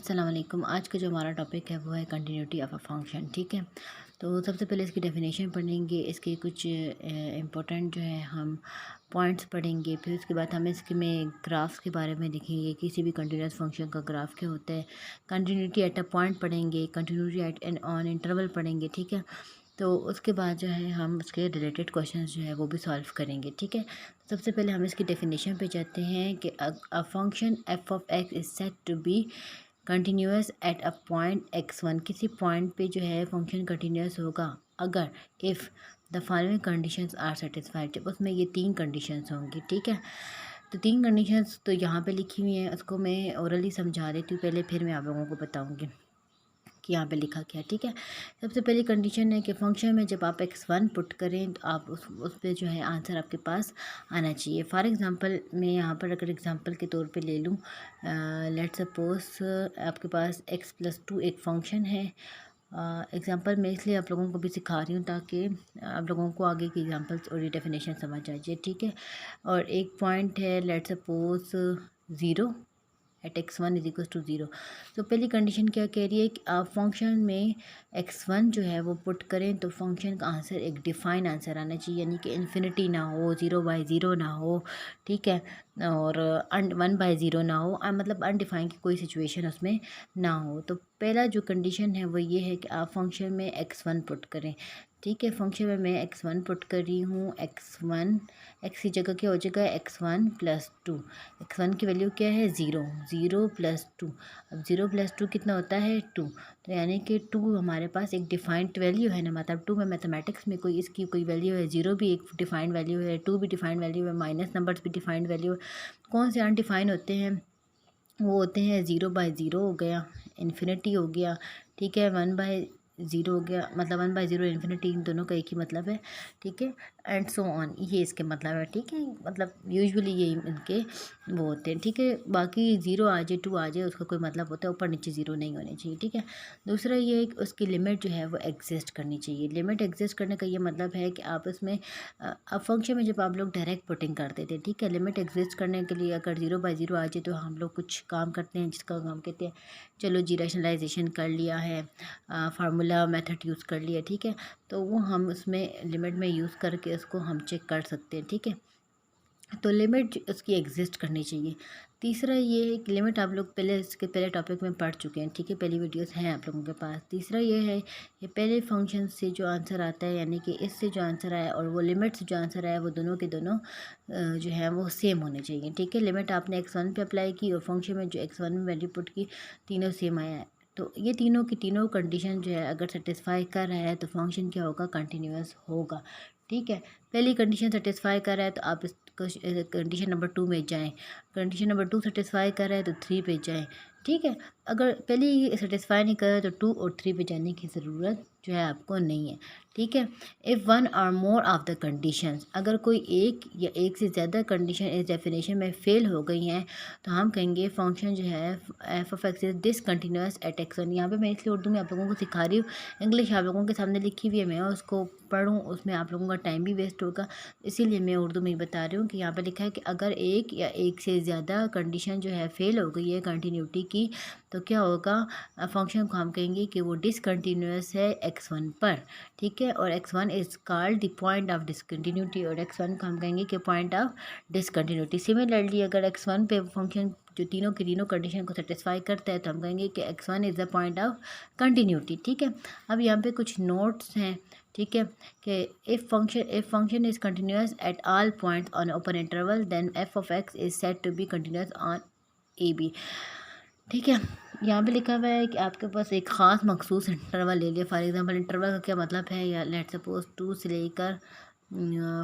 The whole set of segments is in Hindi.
अस्सलाम वालेकुम। आज का जो हमारा टॉपिक है वो है कंटिन्यूटी ऑफ अ फंक्शन। ठीक है, तो सबसे पहले इसकी डेफिनेशन पढ़ेंगे, इसके कुछ इम्पोर्टेंट जो है हम पॉइंट्स पढ़ेंगे। फिर उसके बाद हम इसके में ग्राफ्स के बारे में लिखेंगे, किसी भी कंटिन्यूस फंक्शन का ग्राफ क्या होता है। कंटिन्यूटी एट अ पॉइंट पढ़ेंगे, continuity at an on interval पढ़ेंगे। ठीक है, तो उसके बाद जो है हम उसके रिलेटेड क्वेश्चंस जो है वो भी सॉल्व करेंगे। ठीक है, सबसे पहले हम इसकी डेफिनेशन पे जाते हैं कि a function f of x is said to be continuous at a point x1। किसी पॉइंट पे जो है फंक्शन कंटिन्यूस होगा अगर if the following conditions are satisfied, जब उसमें ये तीन कंडीशंस होंगी। ठीक है, तो तीन कंडीशंस तो यहाँ पे लिखी हुई हैं, उसको मैं ओरली समझा देती हूँ पहले, फिर मैं आप लोगों को बताऊँगी कि यहाँ पे लिखा क्या है। ठीक है, सबसे पहली कंडीशन है कि फंक्शन में जब आप x1 पुट करें तो आप उस पर जो है आंसर आपके पास आना चाहिए। फॉर एग्जांपल मैं यहाँ पर अगर एग्जांपल के तौर पे ले लूँ, लेट सपोज आपके पास x+2 एक फंक्शन है। एग्जांपल मैं इसलिए आप लोगों को भी सिखा रही हूँ ताकि आप लोगों को आगे की एग्जांपल्स और ये डेफिनेशन समझ आ जाए। ठीक है, और एक पॉइंट है let suppose 0 at x1 is equal to 0। तो पहली कंडीशन क्या कह रही है कि आप फंक्शन में x1 जो है वो पुट करें तो फंक्शन का आंसर एक डिफाइन आंसर आना चाहिए, यानी कि इन्फिनिटी ना हो, 0/0 ना हो। ठीक है, और 1/0 ना हो, मतलब अनडिफाइन की कोई सिचुएशन उसमें ना हो। तो पहला जो कंडीशन है वो ये है कि आप फंक्शन में x1 पुट करें। ठीक है, फंक्शन में मैं x1 पुट कर रही हूँ। x1 x की जगह क्या हो जाएगा, x1+2। x1 की वैल्यू क्या है, 0, 0+2। अब 0+2 कितना होता है, 2। तो यानी कि 2 हमारे पास एक डिफाइंड वैल्यू है ना, मतलब 2 में मैथमेटिक्स में कोई इसकी कोई वैल्यू है, 0 भी एक डिफाइंड वैल्यू है, 2 भी डिफाइंड वैल्यू है, माइनस नंबर्स भी डिफाइंड वैल्यू है। कौन से अनडिफाइंड होते हैं, वो होते हैं 0/0 हो गया, इन्फिनिटी हो गया। ठीक है, 1/0 हो गया, मतलब 1/0 इन्फिनिटी, इन दोनों का एक ही मतलब है। ठीक है, एंड सो ऑन, ये इसके मतलब है। ठीक है, मतलब यूजुअली ये इनके वो होते हैं। ठीक है, बाकी 0 आ जाए, 2 आ जाए, उसका कोई मतलब होता है, ऊपर नीचे 0 नहीं होने चाहिए। ठीक है, दूसरा ये है कि उसकी लिमिट जो है वो एग्जिस्ट करनी चाहिए। लिमिट एग्जिस्ट करने का ये मतलब है कि आप उसमें अब फंक्शन में जब आप लोग डायरेक्ट पुटिंग करते थे, ठीक है, लिमिट एग्जिस्ट करने के लिए अगर 0/0 आ जाए तो हम लोग कुछ काम करते हैं जिसका काम कहते हैं, चलो जी रैशनलाइजेशन कर लिया है, फार्मूला मेथड यूज़ कर लिया। ठीक है, तो वो हम उसमें लिमिट में यूज़ करके उसको हम चेक कर सकते हैं। ठीक है, तो लिमिट उसकी एग्जिस्ट करनी चाहिए। तीसरा ये है कि लिमिट आप लोग पहले इसके पहले टॉपिक में पढ़ चुके हैं। ठीक है, पहली वीडियोस हैं आप लोगों के पास। तीसरा ये है कि पहले फंक्शन से जो आंसर आता है, यानी कि इससे जो आंसर आया और वो लिमिट से जो आंसर आया, वो दोनों के दोनों जो है वो सेम होने चाहिए। ठीक है, लिमिट आपने x1 पे अप्लाई की और फंक्शन में जो x1 में वैल्यू पुट की, तीनों सेम आया है। तो ये तीनों की तीनों कंडीशन जो है अगर सेटिस्फाई कर रहा है तो फंक्शन क्या होगा, कंटिन्यूस होगा। ठीक है, पहली कंडीशन सेटिस्फाई कर रहा है तो आप इस कंडीशन नंबर 2 में जाएं, कंडीशन नंबर 2 सेटिस्फाई कर रहा है तो 3 पे जाएं। ठीक है, अगर पहले सेटिस्फाई नहीं कर रहा तो 2 और 3 पे जाने की ज़रूरत जो है आपको नहीं है। ठीक है, इफ़ वन और मोर ऑफ द कंडीशंस, अगर कोई एक या एक से ज़्यादा कंडीशन इस डेफिनेशन में फ़ेल हो गई हैं तो हम कहेंगे फंक्शन जो है F of x is discontinuous at x1। यहाँ पे मैं इसलिए उर्दू में आप लोगों को सिखा रही हूँ, इंग्लिश आप लोगों के सामने लिखी हुई है, मैं उसको पढ़ूँ उसमें आप लोगों का टाइम भी वेस्ट होगा, इसीलिए मैं उर्दू में बता रही हूँ कि यहाँ पे लिखा है कि अगर एक या एक से ज़्यादा कंडीशन जो है फ़ेल हो गई है कंटिन्यूटी की, तो क्या होगा, फंक्शन को हम कहेंगे कि वो डिसकंटिन्यूस है x1 पर। ठीक है, और x1 is called the point of discontinuity, और x1 को हम कहेंगे कि पॉइंट ऑफ डिसकंटिन्यूटी। सिमिलरली अगर x1 पे फंक्शन जो तीनों की तीनों कंडीशन को सेटिस्फाई करता है तो हम कहेंगे कि x1 is the point of continuity. ठीक है, अब यहाँ पे कुछ नोट्स हैं। ठीक है, कि if function is continuous at all points on open interval then f of x is said to be continuous on a b. ठीक है, यहाँ पे लिखा हुआ है कि आपके पास एक ख़ास मखसूस इंटरवल ले लिया। फॉर एग्जांपल इंटरवल का क्या मतलब है, या लेट सपोज 2 से लेकर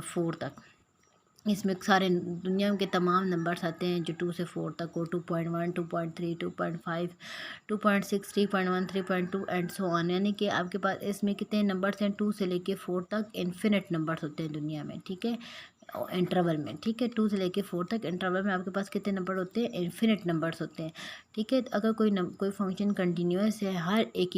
4 तक, इसमें सारे दुनिया के तमाम नंबर्स आते हैं जो 2 से 4 तक हो, 2.1, 2.3, 2.5, 2.6, 3.1, 3.2 एंड सो ऑन। यानी कि आपके पास इसमें कितने नंबर्स हैं, 2 से लेके 4 तक इन्फिनिट नंबर्स होते हैं दुनिया में। ठीक है, इंटरवल में, ठीक है। 2 से लेके 4 तक इंटरवल में आपके पास कितने नंबर होते हैं, इन्फिनिट नंबर्स होते हैं, ठीक है। अगर कोई फंक्शन कंटिन्यूस है, हर एक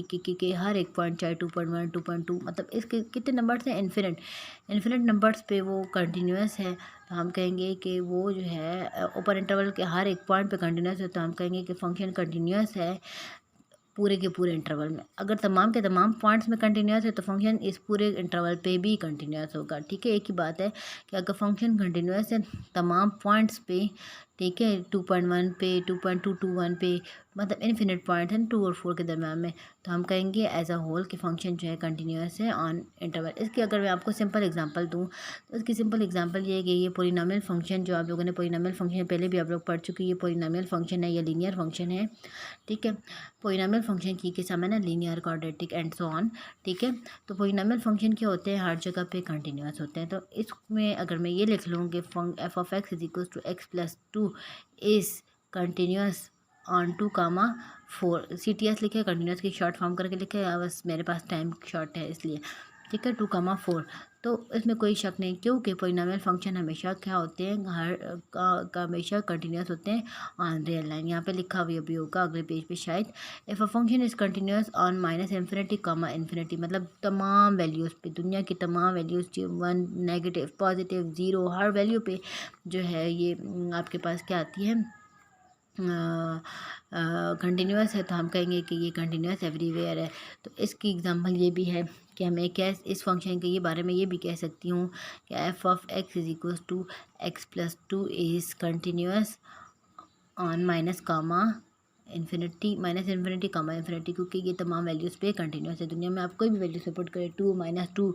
हर एक पॉइंट, चाहे 2.1 2.2, मतलब इसके कितने नंबर्स हैं, इन्फिनिट नंबर्स पे वो कंटिन्यूस है, तो हम कहेंगे कि वो जो है ऊपर इंटरवल के हर एक पॉइंट पे कंटिन्यूस है, तो हम कहेंगे कि फंक्शन कंटिन्यूस है पूरे के पूरे इंटरवल में। अगर तमाम के तमाम पॉइंट्स में कंटिन्यूस है तो फंक्शन इस पूरे इंटरवल पे भी कंटिन्यूस होगा, ठीक है। एक ही बात है कि अगर फंक्शन कंटिन्यूस है तमाम पॉइंट्स पे, ठीक है, 2.1 पे, 2.221 पे, मतलब इन्फिनिट पॉइंट है 2 और 4 के दरम्यान में, तो हम कहेंगे एज अ होल कि फंक्शन जो है कंटिन्यूस है ऑन इंटरवल। इसकी अगर मैं आपको सिंपल एग्जांपल दूं तो इसकी सिंपल एग्जांपल ये है कि ये पोलिनोमियल फंक्शन जो आप लोगों ने पोलिनोमियल फंक्शन पहले भी आप लोग पढ़ चुके हैं, ये पोलिनोमियल फंक्शन है, ये लीनियर फंक्शन है, ठीक है। पोलिनोमियल फंक्शन की किस्म है ना, linear, quadratic and so on, ठीक है। तो पोलिनोमियल फंक्शन क्या होते हैं, हर जगह पे कंटिन्यूस होते हैं। तो इसमें अगर मैं ये लिख लूँ कि f of x is equal to x plus 2 is continuous on 2, 4, CTS लिखे, कंटिन्यूस की शॉर्ट फॉर्म करके लिखे, बस मेरे पास टाइम शॉर्ट है इसलिए, ठीक है, 2, 4। तो इसमें कोई शक नहीं, क्योंकि पोलिनोमियल फंक्शन हमेशा क्या होते हैं, हर का हमेशा कंटिन्यूस होते हैं ऑन रियल लाइन। यहाँ पे लिखा हुआ भी होगा अगले पेज पे शायद, if a function is continuous on minus infinity comma infinity, मतलब तमाम वैल्यूज़ पे, दुनिया की तमाम वैल्यूज़, 1 नेगेटिव पॉजिटिव 0, हर वैल्यू पे जो है ये आपके पास क्या आती है, कंटिन्यूस है, तो हम कहेंगे कि ये कंटिन्यूस एवरीवेयर है। तो इसकी एग्जांपल ये भी है कि हमें क्या इस फंक्शन के ये बारे में ये भी कह सकती हूँ कि f of x is equal to x plus 2 is continuous on minus comma infinity, minus infinity comma infinity, क्योंकि ये तमाम वैल्यूज़ पे कंटिन्यूस है। दुनिया में आप कोई भी वैल्यूज़ पे पुट करें, 2 -2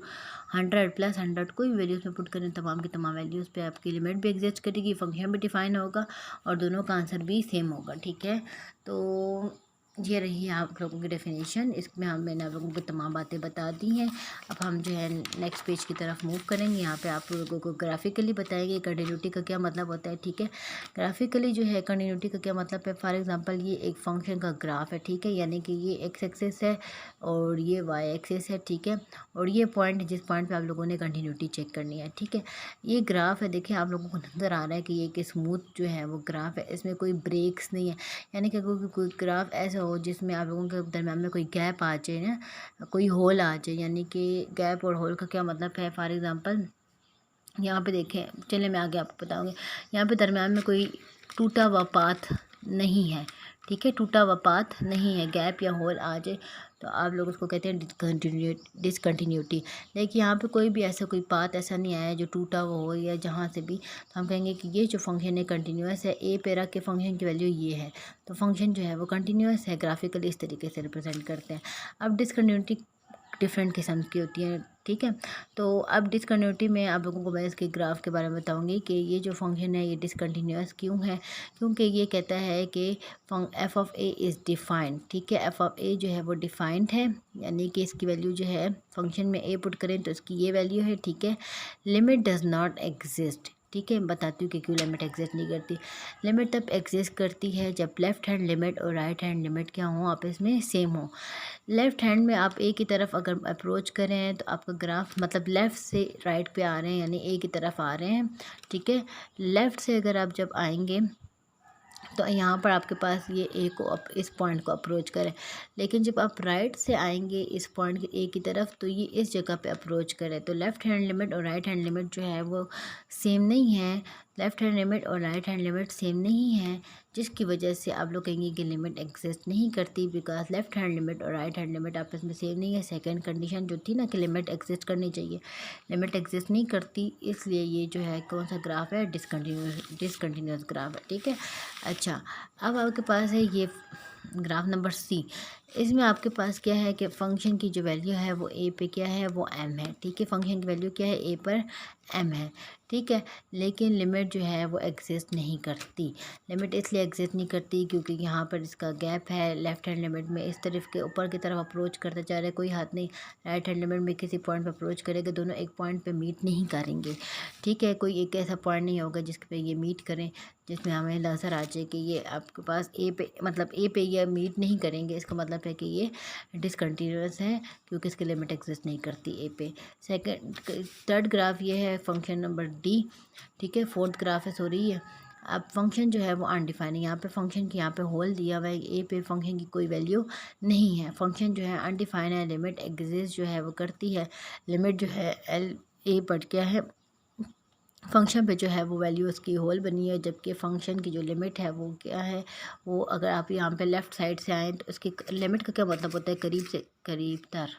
100 + 100, कोई भी वैल्यूज़ पे पुट करें, तमाम की तमाम वैल्यूज़ पे आपकी लिमिट भी एग्जिस्ट करेगी, फंक्शन भी डिफाइन होगा और दोनों का आंसर भी सेम होगा, ठीक है। तो ये रही आप लोगों की डेफिनेशन, इसमें मैंने आप लोगों को तमाम बातें बता दी हैं। अब हम जो है नेक्स्ट पेज की तरफ मूव करेंगे। यहाँ पे आप लोगों को ग्राफिकली बताएंगे कंटिन्यूटी का क्या मतलब होता है, ठीक है। ग्राफिकली जो है कंटिन्यूटी का क्या मतलब है, फॉर एग्जांपल ये एक फंक्शन का ग्राफ है, ठीक है, यानी कि ये एक्स एक्सिस है और ये वाई एक्सिस है, ठीक है, और ये पॉइंट जिस पॉइंट पे आप लोगों ने कंटिन्यूटी चेक करनी है, ठीक है। ये ग्राफ है, देखिए आप लोगों को नज़र आ रहा है कि ये एक स्मूथ जो है वो ग्राफ है, इसमें कोई ब्रेक्स नहीं है, यानी कि कोई ग्राफ ऐसा हो जिसमें आप लोगों के दरम्यान में कोई गैप आ जाए ना, कोई होल आ जाए, यानी कि गैप और होल का क्या मतलब है, फॉर एग्जांपल यहाँ पे देखें, चलिए मैं आगे आपको बताऊँगी, यहाँ पे दरम्यान में कोई टूटा हुआ पाथ नहीं है, ठीक है, टूटा हुआ पाथ नहीं है, गैप या होल आ जाए तो आप लोग उसको कहते हैं डिसकंटिन्यूटी। देखिए यहाँ पे कोई भी ऐसा कोई पाथ ऐसा नहीं आया जो टूटा हुआ हो या जहाँ से भी, तो हम कहेंगे कि ये जो फंक्शन है कंटिन्यूस है, ए पे रख के फंक्शन की वैल्यू ये है, तो फंक्शन जो है वो कंटिन्यूस है, ग्राफिकली इस तरीके से रिप्रेजेंट करते हैं। अब डिसकंटिन्यूटी डिफरेंट किस्म की होती है, ठीक है। तो अब डिसकंटिन्यूटी में आप लोगों को मैं इसके ग्राफ के बारे में बताऊंगी कि ये जो फंक्शन है ये डिसकंटिन्यूस क्यों है, क्योंकि ये कहता है कि f of A is defined, ठीक है, एफ ऑफ ए जो है वो डिफाइंड है, यानी कि इसकी वैल्यू जो है फंक्शन में ए पुट करें तो इसकी ये वैल्यू है, ठीक है। लिमिट डज नॉट एग्जिस्ट, ठीक है, बताती हूँ कि क्यों लिमिट एग्जिस्ट नहीं करती। लिमिट तब एग्जिस्ट करती है जब लेफ़्ट हैंड लिमिट और राइट हैंड लिमिट क्या हो, आपस में सेम हो। लेफ़्ट हैंड में आप ए की तरफ अगर अप्रोच करें तो आपका ग्राफ मतलब लेफ़्ट से राइट पे आ रहे हैं, यानी ए की तरफ आ रहे हैं, ठीक है। लेफ़्ट से अगर आप जब आएंगे तो यहाँ पर आपके पास ये ए को इस पॉइंट को अप्रोच करें, लेकिन जब आप राइट से आएंगे इस पॉइंट ए की तरफ तो ये इस जगह पे अप्रोच करें, तो लेफ़्ट हैंड लिमिट और राइट हैंड लिमिट जो है वो सेम नहीं है, लेफ़्ट हैंड लिमिट और राइट हैंड लिमिट सेम नहीं है, जिसकी वजह से आप लोग कहेंगे कि लिमिट एग्जिस्ट नहीं करती, बिकॉज लेफ़्ट हैंड लिमिट और राइट हैंड लिमिट आपस में सेम नहीं है। सेकंड कंडीशन जो थी ना कि लिमिट एग्जिस्ट करनी चाहिए, लिमिट एग्जिस्ट नहीं करती, इसलिए ये जो है कौन सा ग्राफ है, डिसकंटिन्यूस ग्राफ है, ठीक है। अच्छा, अब आपके पास है ये ग्राफ नंबर सी, इसमें आपके पास क्या है कि फंक्शन की जो वैल्यू है वो ए पे क्या है, वो एम है, ठीक है, फंक्शन की वैल्यू क्या है, ए पर एम है, ठीक है, लेकिन लिमिट जो है वो एग्जिस्ट नहीं करती। लिमिट इसलिए एग्जिस्ट नहीं करती क्योंकि यहाँ पर इसका गैप है, लेफ्ट हैंड लिमिट में इस तरफ के ऊपर की तरफ अप्रोच करते जा रहे, कोई हाथ नहीं, राइट हैंड लिमिट में किसी पॉइंट पर अप्रोच करेंगे, दोनों एक पॉइंट पे मीट नहीं करेंगे, ठीक है, कोई एक ऐसा पॉइंट नहीं होगा जिसके पे ये मीट करें, जिसमें हमें नज़र आ जाए कि ये आपके पास ए पे मतलब ए पे ये मीट नहीं करेंगे, इसका मतलब है कि ये डिसकंटिन्यूस है क्योंकि इसकी लिमिट एग्जिस्ट नहीं करती ए पे। सेकंड थर्ड ग्राफ ये है फंक्शन नंबर डी, ठीक है। फोर्थ ग्राफ है, सॉरी है। अब फंक्शन जो है वो अनडिफाइंड है, यहाँ पे फंक्शन की यहाँ पे होल दिया हुआ है, ए पे फंक्शन की कोई वैल्यू नहीं है, फंक्शन जो है अनडिफाइंड है। लिमिट एग्जिस्ट जो है वो करती है, लिमिट जो है एल ए पर क्या है, फंक्शन पे जो है वो वैल्यू उसकी होल बनी है, जबकि फ़ंक्शन की जो लिमिट है वो क्या है, वो अगर आप यहाँ पे लेफ़्ट साइड से आएँ तो उसकी लिमिट का क्या मतलब होता है, करीब से करीब तर।